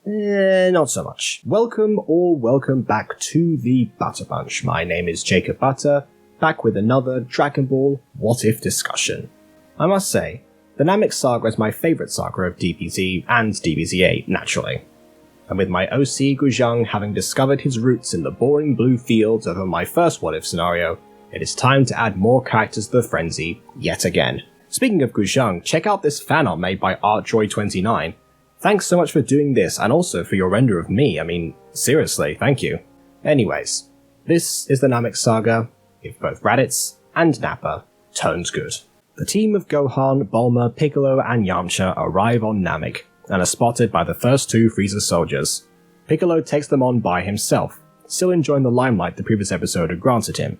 Not so much. Welcome back to the Butter Punch. My name is Jacob Butter, back with another Dragon Ball What If discussion. I must say, the Namek saga is my favourite saga of DBZ and DBZ8, naturally. And with my OC Guzheng having discovered his roots in the boring blue fields over my first What If scenario, it is time to add more characters to the frenzy yet again. Speaking of Guzheng, check out this fanart made by ArtJoy29. Thanks so much for doing this, and also for your render of me. I mean, seriously, thank you. Anyways, this is the Namek saga, if both Raditz and Nappa turns good. The team of Gohan, Bulma, Piccolo and Yamcha arrive on Namek, and are spotted by the first two Frieza soldiers. Piccolo takes them on by himself, still enjoying the limelight the previous episode had granted him.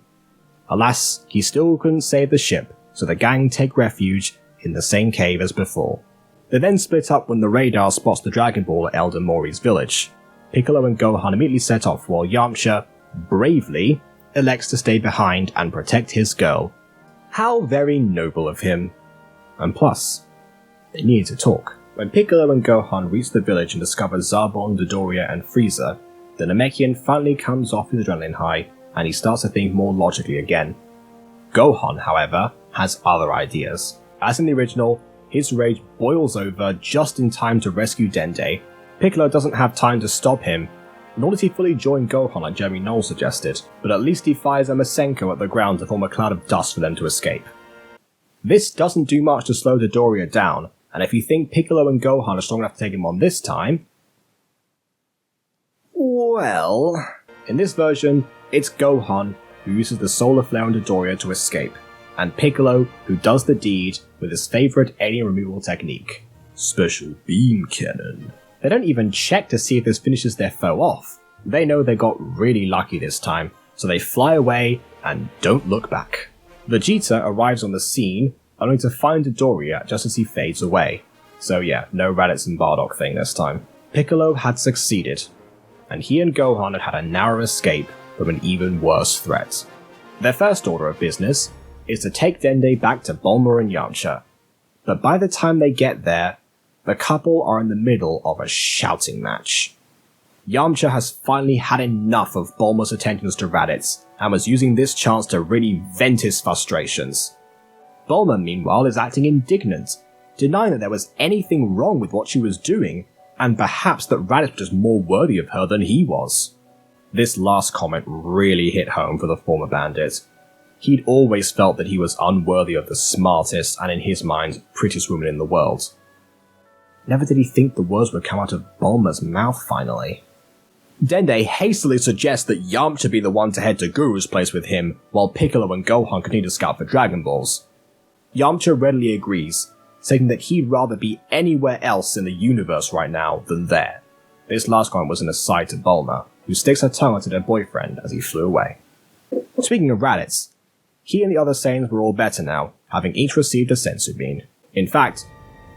Alas, he still couldn't save the ship, so the gang take refuge in the same cave as before. They then split up when the radar spots the Dragon Ball at Elder Mori's village. Piccolo and Gohan immediately set off while Yamcha, bravely, elects to stay behind and protect his girl. How very noble of him. And plus, they needed to talk. When Piccolo and Gohan reach the village and discover Zarbon, Dodoria and Frieza, the Namekian finally comes off his adrenaline high and he starts to think more logically again. Gohan, however, has other ideas. As in the original, his rage boils over just in time to rescue Dende. Piccolo doesn't have time to stop him, nor does he fully join Gohan like Jeremy Knowles suggested, but at least he fires a Masenko at the ground to form a cloud of dust for them to escape. This doesn't do much to slow Dodoria down, and if you think Piccolo and Gohan are strong enough to take him on this time, well, in this version, it's Gohan who uses the Solar Flare on Dodoria to escape, and Piccolo who does the deed with his favourite alien removal technique, Special Beam Cannon. They don't even check to see if this finishes their foe off. They know they got really lucky this time, so they fly away and don't look back. Vegeta arrives on the scene, only to find Dodoria just as he fades away. So yeah, no Raditz and Bardock thing this time. Piccolo had succeeded, and he and Gohan had had a narrow escape from an even worse threat. Their first order of business is to take Dende back to Bulma and Yamcha, but by the time they get there, the couple are in the middle of a shouting match. Yamcha has finally had enough of Bulma's attentions to Raditz, and was using this chance to really vent his frustrations. Bulma, meanwhile, is acting indignant, denying that there was anything wrong with what she was doing, and perhaps that Raditz was just more worthy of her than he was. This last comment really hit home for the former bandit. He'd always felt that he was unworthy of the smartest and, in his mind, prettiest woman in the world. Never did he think the words would come out of Bulma's mouth finally. Dende hastily suggests that Yamcha be the one to head to Guru's place with him, while Piccolo and Gohan continue to scout for Dragon Balls. Yamcha readily agrees, saying that he'd rather be anywhere else in the universe right now than there. This last comment was an aside to Bulma, who sticks her tongue out at her boyfriend as he flew away. Speaking of Raditz, he and the other Saiyans were all better now, having each received a senzu bean. In fact,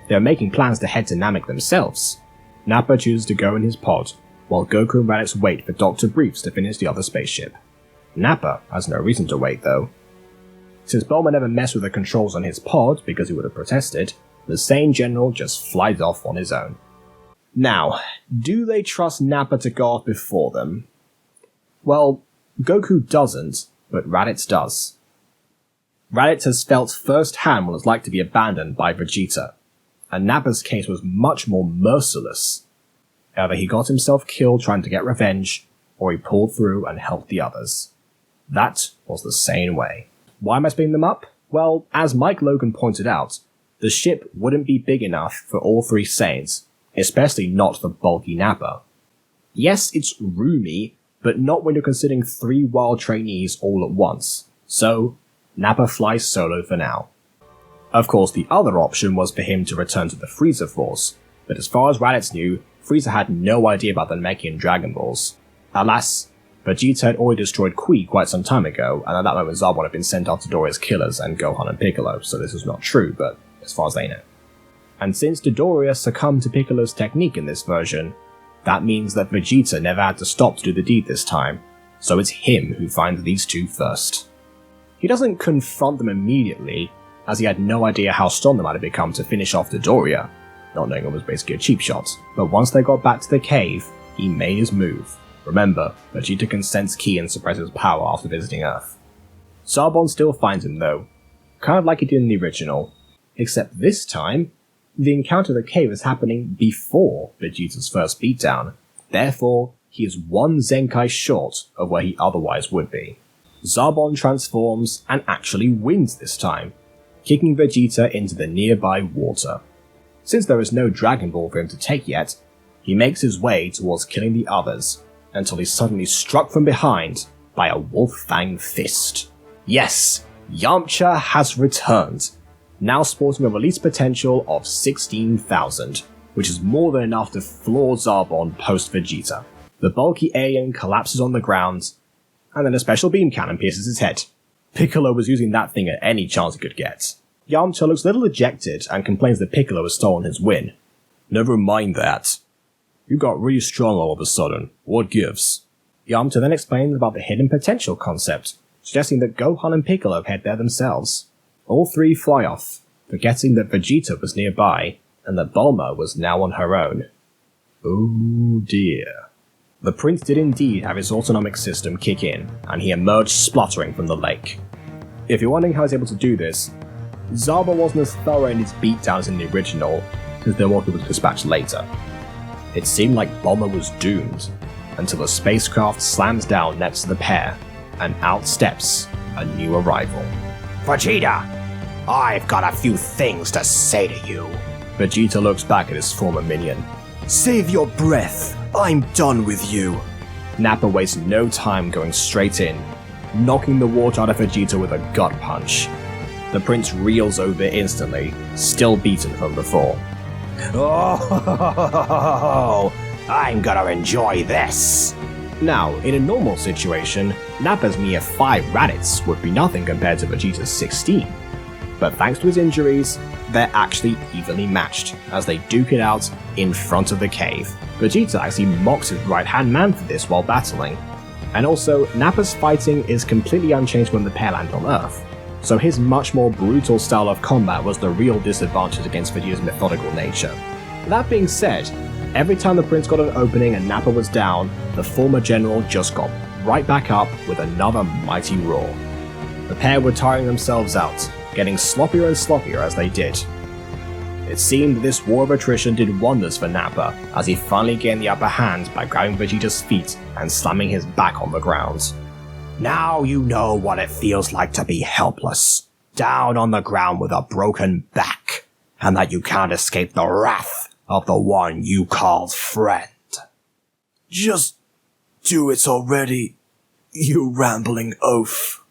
they are making plans to head to Namek themselves. Nappa chooses to go in his pod, while Goku and Raditz wait for Dr. Briefs to finish the other spaceship. Nappa has no reason to wait though. Since Bulma never messed with the controls on his pod because he would have protested, the Saiyan General just flies off on his own. Now, do they trust Nappa to go off before them? Well, Goku doesn't, but Raditz does. Raditz has felt firsthand what it's like to be abandoned by Vegeta, and Nappa's case was much more merciless. Either he got himself killed trying to get revenge, or he pulled through and helped the others. That was the same way. Why am I splitting them up? Well, as Mike Logan pointed out, the ship wouldn't be big enough for all three Saiyans, especially not for bulky Nappa. Yes, it's roomy, but not when you're considering 3 wild trainees all at once, so Nappa flies solo for now. Of course, the other option was for him to return to the Frieza Force, but as far as Raditz knew, Frieza had no idea about the Namekian Dragon Balls. Alas, Vegeta had already destroyed Kui quite some time ago, and at that moment Zarbon had been sent after Dodoria's killers and Gohan and Piccolo, so this was not true, but as far as they know. And since Dodoria succumbed to Piccolo's technique in this version, that means that Vegeta never had to stop to do the deed this time, so it's him who finds these two first. He doesn't confront them immediately, as he had no idea how strong they might have become to finish off Dodoria, not knowing it was basically a cheap shot. But once they got back to the cave, he made his move. Remember, Vegeta can sense ki and suppress his power after visiting Earth. Zarbon still finds him though, kind of like he did in the original, except this time, the encounter in the cave is happening before Vegeta's first beatdown, therefore he is one Zenkai short of where he otherwise would be. Zarbon transforms and actually wins this time, kicking Vegeta into the nearby water. Since there is no Dragon Ball for him to take yet, he makes his way towards killing the others, until he's suddenly struck from behind by a Wolf Fang fist. Yes, Yamcha has returned, now sporting a release potential of 16,000, which is more than enough to floor Zarbon post-Vegeta. The bulky alien collapses on the ground, and then a special beam cannon pierces his head. Piccolo was using that thing at any chance he could get. Yamcha looks a little dejected and complains that Piccolo has stolen his win. Never mind that. You got really strong all of a sudden, what gives? Yamcha then explains about the hidden potential concept, suggesting that Gohan and Piccolo head there themselves. All three fly off, forgetting that Vegeta was nearby, and that Bulma was now on her own. Oh dear. The prince did indeed have his autonomic system kick in, and he emerged spluttering from the lake. If you're wondering how he's able to do this, Zarbon wasn't as thorough in his beatdowns in the original, since their mortal was dispatched later. It seemed like Bulma was doomed, until the spacecraft slams down next to the pair, and out steps a new arrival. Vegeta, I've got a few things to say to you. Vegeta looks back at his former minion. Save your breath, I'm done with you. Nappa wastes no time going straight in, knocking the water out of Vegeta with a gut punch. The prince reels over instantly, still beaten from before. Oh, I'm gonna enjoy this. Now, in a normal situation, Nappa's mere 5 Raditz would be nothing compared to Vegeta's 16. But thanks to his injuries, they're actually evenly matched, as they duke it out in front of the cave. Vegeta actually mocks his right-hand man for this while battling. And also, Nappa's fighting is completely unchanged when the pair land on Earth, so his much more brutal style of combat was the real disadvantage against Vegeta's methodical nature. That being said, every time the prince got an opening and Nappa was down, the former general just got right back up with another mighty roar. The pair were tiring themselves out, getting sloppier and sloppier as they did. It seemed this war of attrition did wonders for Nappa, as he finally gained the upper hand by grabbing Vegeta's feet and slamming his back on the ground. Now you know what it feels like to be helpless, down on the ground with a broken back, and that you can't escape the wrath of the one you call friend. Just do it already, you rambling oaf.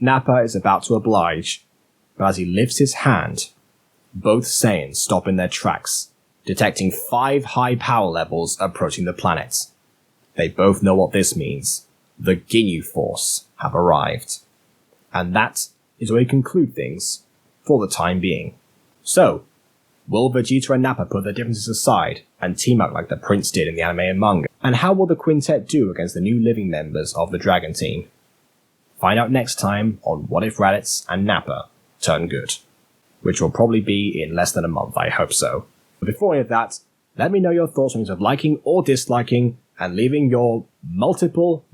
Nappa is about to oblige, but as he lifts his hand, both Saiyans stop in their tracks, detecting 5 high power levels approaching the planet. They both know what this means. The Ginyu Force have arrived. And that is where we conclude things, for the time being. So, will Vegeta and Nappa put their differences aside and team up like the prince did in the anime and manga? And how will the quintet do against the new living members of the Dragon Team? Find out next time on What If Raditz and Nappa Turn Good, which will probably be in less than a month, I hope so. But before any of that, let me know your thoughts on of liking or disliking, and leaving your multiple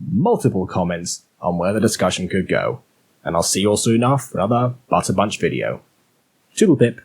comments on where the discussion could go. And I'll see you all soon enough for another Butter Bunch video. Toodle pip.